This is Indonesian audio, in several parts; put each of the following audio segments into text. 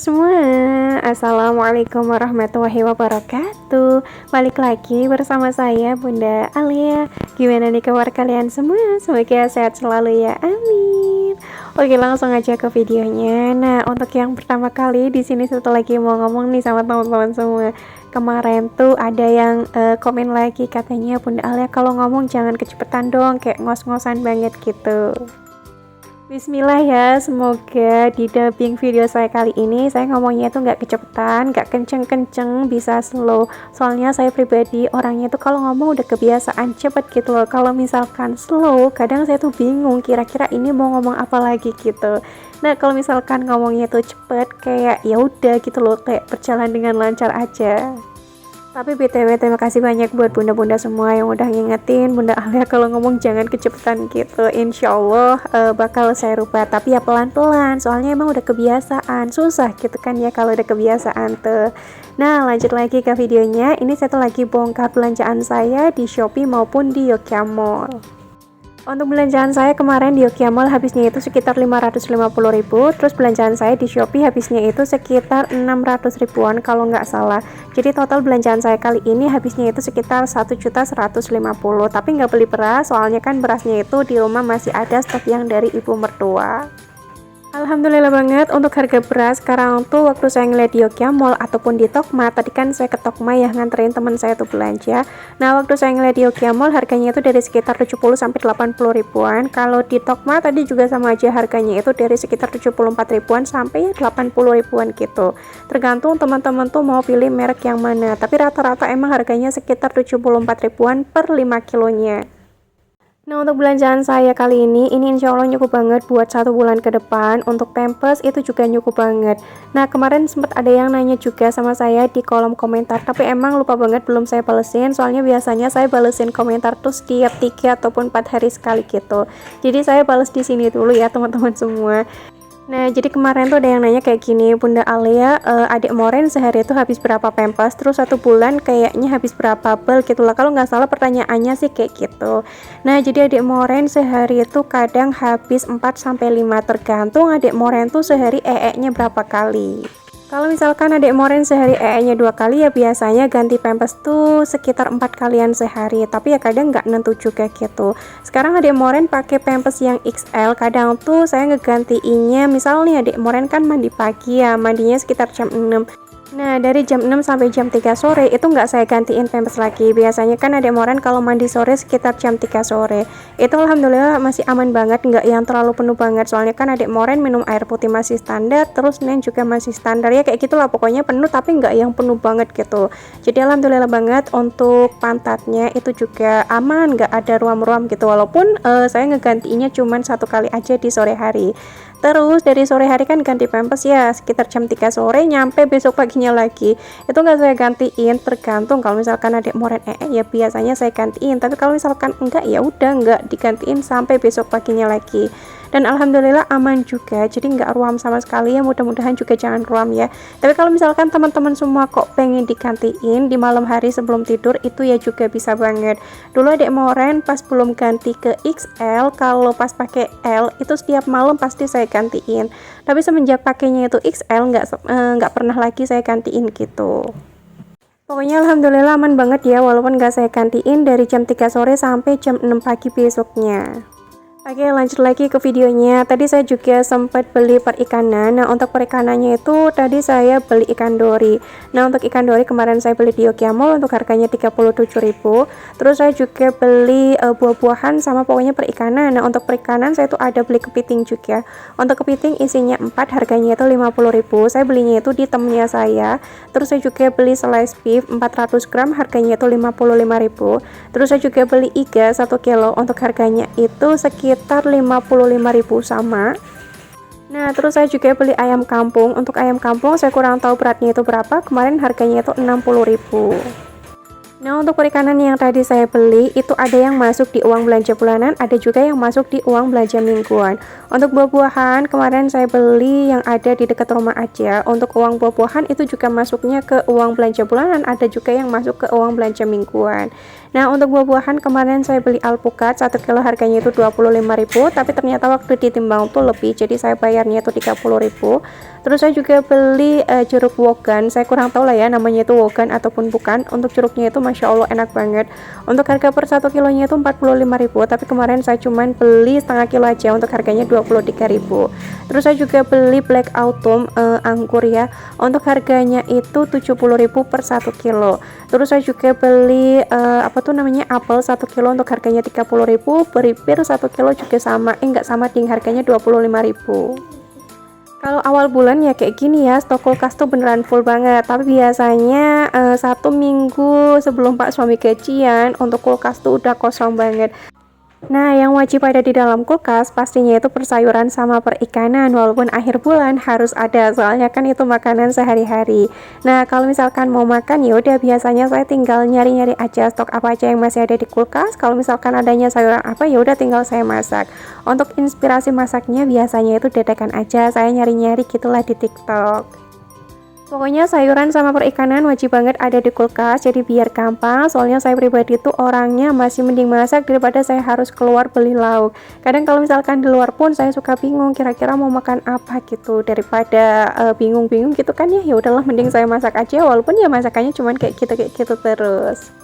semua, Assalamualaikum warahmatullahi wabarakatuh. Balik lagi bersama saya Bunda Alia. Gimana nih kabar kalian semua? Semoga sehat selalu ya, amin. Oke, langsung aja ke videonya. Nah, untuk yang pertama kali di sini satu lagi mau ngomong nih sama teman-teman semua. Kemarin tuh ada yang komen lagi, katanya Bunda Alia kalau ngomong jangan kecepatan dong, kayak ngos-ngosan banget gitu. Bismillah ya, semoga di dubbing video saya kali ini saya ngomongnya itu nggak kecepatan, nggak kenceng-kenceng, bisa slow. Soalnya saya pribadi orangnya itu kalau ngomong udah kebiasaan cepet gitu loh. Kalau misalkan slow, kadang saya tuh bingung kira-kira ini mau ngomong apa lagi gitu. Nah, kalau misalkan ngomongnya tuh cepet, kayak ya udah gitu loh, kayak berjalan dengan lancar aja. Tapi BTW terima kasih banyak buat bunda-bunda semua yang udah ngingetin Bunda Alia kalau ngomong jangan kecepatan gitu. Insya Allah bakal saya rubah, tapi ya pelan-pelan, soalnya emang udah kebiasaan. Susah gitu kan ya kalau udah kebiasaan tuh. Nah, lanjut lagi ke videonya. Ini saya tuh lagi bongkar belanjaan saya di Shopee maupun di Yokia Mall. Untuk belanjaan saya kemarin di Yokia Mall habisnya itu sekitar 550.000, terus belanjaan saya di Shopee habisnya itu sekitar 600 ribuan kalau nggak salah. Jadi total belanjaan saya kali ini habisnya itu sekitar 1.150.000, tapi nggak beli beras, soalnya kan berasnya itu di rumah masih ada stok yang dari ibu mertua. Alhamdulillah banget untuk harga beras sekarang tuh waktu saya ngeliat di Yokia Mall ataupun di Tokma. Tadi kan saya ke Tokma ya nganterin teman saya tuh belanja. Nah, waktu saya ngeliat di Yokia Mall harganya itu dari sekitar 70 sampai 80 ribuan. Kalau di Tokma tadi juga sama aja, harganya itu dari sekitar 74 ribuan sampai 80 ribuan gitu. Tergantung teman-teman tuh mau pilih merek yang mana. Tapi rata-rata emang harganya sekitar 74 ribuan per 5 kilonya. Nah, untuk belanjaan saya kali ini insya Allah cukup banget buat 1 bulan ke depan. Untuk Pampers itu juga cukup banget. Nah, kemarin sempat ada yang nanya juga sama saya di kolom komentar, tapi emang lupa banget belum saya balesin, soalnya biasanya saya balesin komentar tuh setiap 3 ataupun 4 hari sekali gitu. Jadi saya bales di sini dulu ya teman-teman semua. Nah, jadi kemarin tuh ada yang nanya kayak gini, Bunda Alia, adik Moren sehari itu habis berapa Pampers, terus 1 bulan kayaknya habis berapa bel gitu lah. Kalau nggak salah pertanyaannya sih kayak gitu. Nah, jadi adik Moren sehari itu kadang habis 4-5, tergantung adik Moren tuh sehari nya berapa kali. Kalau misalkan adik Moren sehari nya 2 kali, ya biasanya ganti Pampers tuh sekitar 4 kalian sehari, tapi ya kadang nggak nentu juga gitu. Sekarang adik Moren pakai Pampers yang XL, kadang tuh saya ngegantiinnya, misal nih adik Moren kan mandi pagi ya, mandinya sekitar jam 6. Nah, dari jam 6 sampai jam 3 sore itu nggak saya gantiin Pampers lagi. Biasanya kan adik Moren kalau mandi sore sekitar jam 3 sore. Itu alhamdulillah masih aman banget, nggak yang terlalu penuh banget. Soalnya kan adik Moren minum air putih masih standar, terus Nen juga masih standar ya, kayak gitulah pokoknya penuh tapi nggak yang penuh banget gitu. Jadi alhamdulillah banget untuk pantatnya itu juga aman, nggak ada ruam-ruam gitu. Walaupun saya ngegantiinnya cuman 1 kali aja di sore hari. Terus dari sore hari kan ganti Pampers ya sekitar jam 3 sore, nyampe besok paginya lagi itu nggak saya gantiin, tergantung. Kalau misalkan adik Moren ya biasanya saya gantiin, tapi kalau misalkan enggak ya udah nggak digantiin sampai besok paginya lagi. Dan alhamdulillah aman juga, jadi nggak ruam sama sekali ya, mudah-mudahan juga jangan ruam ya. Tapi kalau misalkan teman-teman semua kok pengen digantiin di malam hari sebelum tidur, itu ya juga bisa banget. Dulu adik Moren pas belum ganti ke XL, kalau pas pakai L itu setiap malam pasti saya gantiin, tapi semenjak pakainya itu XL nggak pernah lagi saya gantiin gitu. Pokoknya alhamdulillah aman banget ya, walaupun nggak saya gantiin dari jam 3 sore sampai jam 6 pagi besoknya. Oke, lanjut lagi ke videonya. Tadi saya juga sempat beli perikanan. Nah, untuk perikanannya itu tadi saya beli ikan dori. Nah, untuk ikan dori kemarin saya beli di Yokia Mall untuk harganya 37.000. Terus saya juga beli buah-buahan sama pokoknya perikanan. Nah, untuk perikanan saya tuh ada beli kepiting juga. Untuk kepiting isinya 4, harganya itu 50.000. Saya belinya itu di temennya saya. Terus saya juga beli slice beef 400 gram, harganya itu 55.000. Terus saya juga beli iga 1 kilo, untuk harganya itu sekitar 55.000 sama. Nah, terus saya juga beli ayam kampung. Untuk ayam kampung saya kurang tahu beratnya itu berapa, kemarin harganya itu 60.000. Nah, untuk perikanan yang tadi saya beli itu ada yang masuk di uang belanja bulanan, ada juga yang masuk di uang belanja mingguan. Untuk buah-buahan kemarin saya beli yang ada di dekat rumah aja. Untuk uang buah-buahan itu juga masuknya ke uang belanja bulanan, ada juga yang masuk ke uang belanja mingguan. Nah untuk buah-buahan kemarin saya beli alpukat 1 kilo harganya itu 25.000, tapi ternyata waktu ditimbang tuh lebih, jadi saya bayarnya itu 30.000. Terus saya juga beli jeruk wogan, saya kurang tahu lah ya namanya itu wogan ataupun bukan. Untuk jeruknya itu Masya Allah enak banget. Untuk harga per 1 kilonya itu 45.000, tapi kemarin saya cuman beli setengah kilo aja, untuk harganya 23.000. Terus saya juga beli black autumn anggur ya, untuk harganya itu 70.000 per 1 kilo. Terus saya juga beli apa tuh namanya apel 1 kilo, untuk harganya 30.000. Beri pir 1 kilo juga sama, enggak sama ding, harganya 25.000. Kalau awal bulan ya kayak gini ya, stok kulkas tuh beneran full banget. Tapi biasanya 1 minggu sebelum Pak suami gajian, untuk kulkas tuh udah kosong banget. Nah, yang wajib ada di dalam kulkas pastinya itu persayuran sama perikanan, walaupun akhir bulan harus ada, soalnya kan itu makanan sehari-hari. Nah, kalau misalkan mau makan ya udah biasanya saya tinggal nyari-nyari aja stok apa aja yang masih ada di kulkas. Kalau misalkan adanya sayuran apa ya udah tinggal saya masak. Untuk inspirasi masaknya biasanya itu dadakan aja, saya nyari-nyari gitulah di TikTok. Pokoknya sayuran sama perikanan wajib banget ada di kulkas, jadi biar gampang. Soalnya saya pribadi tuh orangnya masih mending masak daripada saya harus keluar beli lauk. Kadang kalau misalkan di luar pun saya suka bingung kira-kira mau makan apa gitu, daripada bingung-bingung gitu kan ya. Ya udahlah mending saya masak aja, walaupun ya masakannya cuman kayak gitu terus.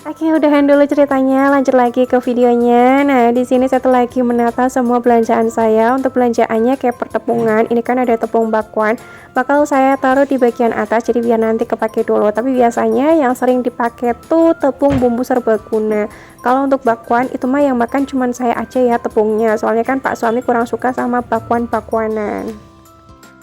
Oke, udahan dulu ceritanya, lanjut lagi ke videonya. Nah, di sini satu lagi menata semua belanjaan saya. Untuk belanjaannya kayak pertepungan, ini kan ada tepung bakwan, bakal saya taruh di bagian atas, jadi biar nanti kepake dulu. Tapi biasanya yang sering dipakai tuh tepung bumbu serbaguna. Kalau untuk bakwan, itu mah yang makan cuman saya aja ya tepungnya, soalnya kan Pak suami kurang suka sama bakwan-bakwanan.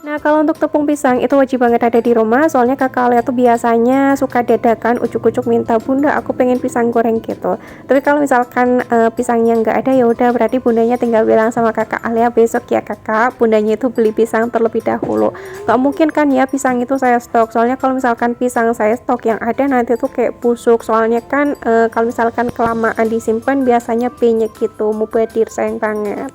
Nah, kalau untuk tepung pisang itu wajib banget ada di rumah, soalnya kakak Alia tuh biasanya suka dadakan ujuk-ujuk minta, bunda aku pengen pisang goreng gitu. Tapi kalau misalkan pisangnya nggak ada ya udah berarti bundanya tinggal bilang sama kakak Alia, besok ya kakak bundanya itu beli pisang terlebih dahulu. Gak mungkin kan ya pisang itu saya stok, soalnya kalau misalkan pisang saya stok yang ada nanti tuh kayak busuk, soalnya kan kalau misalkan kelamaan disimpan biasanya penyek gitu, mubadir, sayang banget.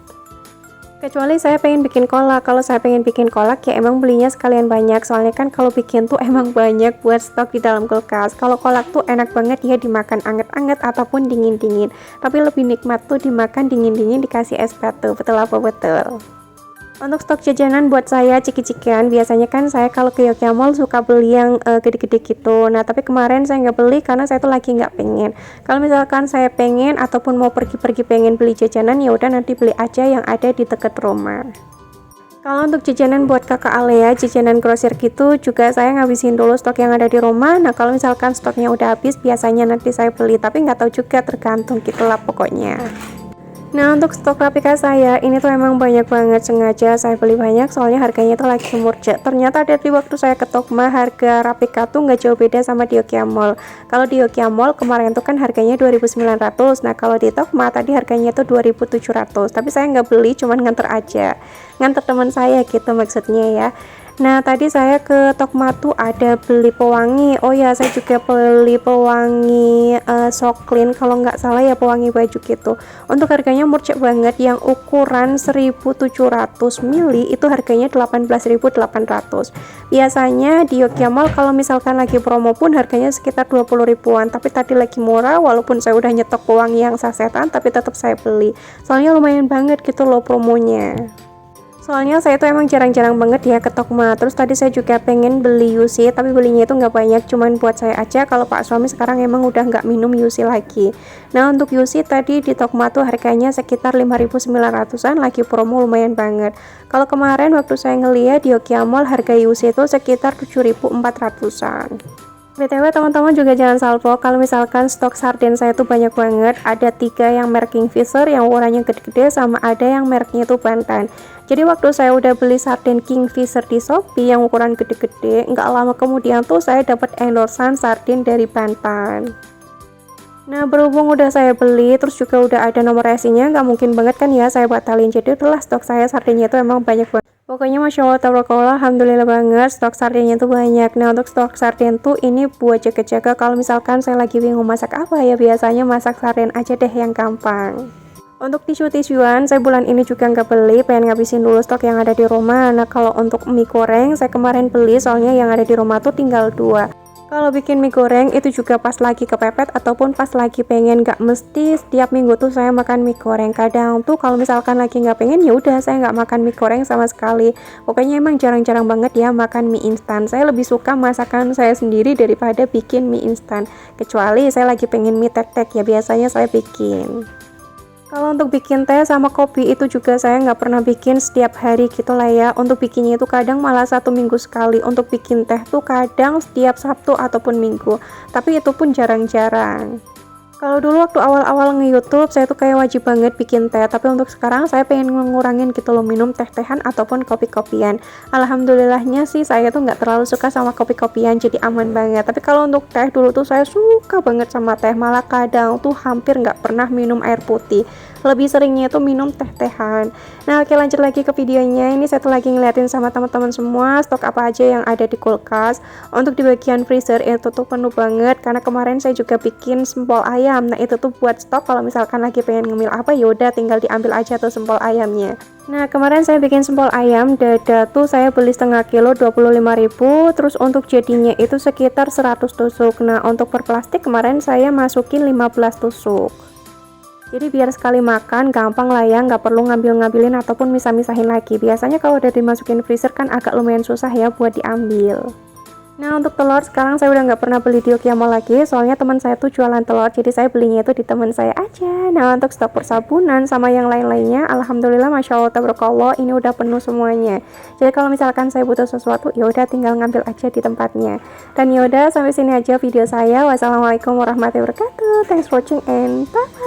Kecuali saya pengen bikin kolak. Kalau saya pengen bikin kolak ya emang belinya sekalian banyak, soalnya kan kalau bikin tuh emang banyak buat stok di dalam kulkas. Kalau kolak tuh enak banget ya dimakan anget-anget ataupun dingin-dingin, tapi lebih nikmat tuh dimakan dingin-dingin dikasih es batu. Betul apa betul? Untuk stok jajanan buat saya ciki-cikian, biasanya kan saya kalau ke Yokia Mall suka beli yang gede-gede gitu. Nah tapi kemarin saya nggak beli karena saya tuh lagi nggak pengen. Kalau misalkan saya pengen ataupun mau pergi-pergi pengen beli jajanan ya udah nanti beli aja yang ada di dekat rumah. Kalau untuk jajanan buat kakak Alea, jajanan grosir gitu juga saya ngabisin dulu stok yang ada di rumah. Nah kalau misalkan stoknya udah habis biasanya nanti saya beli, tapi nggak tahu juga, tergantung gitulah pokoknya. Nah untuk stok rapika saya ini tuh emang banyak banget, sengaja saya beli banyak soalnya harganya tuh lagi murjak. Ternyata dari waktu saya ke Tokma harga rapika tuh nggak jauh beda sama di Yokia Mall. Kalau di Yokia Mall kemarin tuh kan harganya 2.900, nah kalau di Tokma tadi harganya tuh 2.700. Tapi saya nggak beli, cuman nganter aja, nganter teman saya gitu maksudnya ya. Nah tadi saya ke Tokma tuh ada beli pewangi. Oh ya saya juga beli pewangi Soklin kalau nggak salah ya, pewangi baju gitu. Untuk harganya murcek banget, yang ukuran 1700 ml itu harganya 18.800. Biasanya di Yokia Mall kalau misalkan lagi promo pun harganya sekitar 20 ribuan, tapi tadi lagi murah walaupun saya udah nyetok pewangi yang sasetan, tapi tetap saya beli soalnya lumayan banget gitu loh promonya. Soalnya saya tuh emang jarang-jarang banget ya ke Tokma. Terus tadi saya juga pengen beli Yusi, tapi belinya itu nggak banyak, cuman buat saya aja. Kalau Pak suami sekarang emang udah nggak minum Yusi lagi. Nah untuk Yusi tadi di Tokma tuh harganya sekitar 5.900an, lagi promo lumayan banget. Kalau kemarin waktu saya ngeliat di Yokia Mall harga Yusi itu sekitar 7.400an. BTW teman-teman juga jangan salvo kalau misalkan stok sarden saya tuh banyak banget. Ada 3 yang merek Kingfisher yang ukurannya gede-gede, sama ada yang mereknya itu Bantan. Jadi waktu saya udah beli sarden Kingfisher di Shopee yang ukuran gede-gede, nggak lama kemudian tuh saya dapat endorsan sarden dari Bantan. Nah berhubung udah saya beli terus juga udah ada nomor resinya, nggak mungkin banget kan ya saya batalin. Jadi udahlah, stok saya sardennya itu emang banyak banget. Pokoknya Masya Allah, tabarakallah, alhamdulillah banget stok sardennya tuh banyak. Nah untuk stok sarden tuh ini buat jaga-jaga kalau misalkan saya lagi bingung masak apa ya, biasanya masak sarden aja deh yang gampang. Untuk tisu-tisuan saya bulan ini juga nggak beli, pengen ngabisin dulu stok yang ada di rumah. Nah kalau untuk mie goreng saya kemarin beli soalnya yang ada di rumah tuh tinggal 2. Kalau bikin mie goreng itu juga pas lagi kepepet ataupun pas lagi pengen, gak mesti setiap minggu tuh saya makan mie goreng. Kadang tuh kalau misalkan lagi nggak pengen ya udah saya nggak makan mie goreng sama sekali. Pokoknya emang jarang-jarang banget ya makan mie instan. Saya lebih suka masakan saya sendiri daripada bikin mie instan. Kecuali saya lagi pengen mie tek-tek ya biasanya saya bikin. Kalau untuk bikin teh sama kopi itu juga saya nggak pernah bikin setiap hari gitu lah ya. Untuk bikinnya itu kadang malah 1 minggu sekali. Untuk bikin teh tuh kadang setiap Sabtu ataupun Minggu. Tapi itu pun jarang-jarang. Kalau dulu waktu awal-awal nge-YouTube saya tuh kayak wajib banget bikin teh, tapi untuk sekarang saya pengen ngurangin gitu loh minum teh-tehan ataupun kopi-kopian. Alhamdulillahnya sih saya tuh nggak terlalu suka sama kopi-kopian, jadi aman banget. Tapi kalau untuk teh dulu tuh saya suka banget sama teh, malah kadang tuh hampir nggak pernah minum air putih. Lebih seringnya tuh minum teh-tehan. Nah oke, lanjut lagi ke videonya. Ini saya tuh lagi ngeliatin sama teman-teman semua stok apa aja yang ada di kulkas. Untuk di bagian freezer itu tuh penuh banget karena kemarin saya juga bikin sempol ayam. Nah itu tuh buat stok kalau misalkan lagi pengen ngemil apa yaudah tinggal diambil aja tuh sempol ayamnya. Nah kemarin saya bikin sempol ayam dada tuh saya beli setengah kilo 25.000. Terus untuk jadinya itu sekitar 100 tusuk. Nah untuk per plastik kemarin saya masukin 15 tusuk. Jadi biar sekali makan gampang lah ya, nggak perlu ngambil-ngambilin ataupun misah-misahin lagi. Biasanya kalau udah dimasukin freezer kan agak lumayan susah ya buat diambil. Nah untuk telur sekarang saya udah nggak pernah beli di Okiamo lagi, soalnya teman saya tuh jualan telur, jadi saya belinya itu di teman saya aja. Nah untuk stok persabunan sama yang lain-lainnya, alhamdulillah masya Allah tabarakallah ini udah penuh semuanya. Jadi kalau misalkan saya butuh sesuatu ya udah tinggal ngambil aja di tempatnya. Dan yaudah sampai sini aja video saya. Wassalamualaikum warahmatullahi wabarakatuh. Thanks for watching and bye.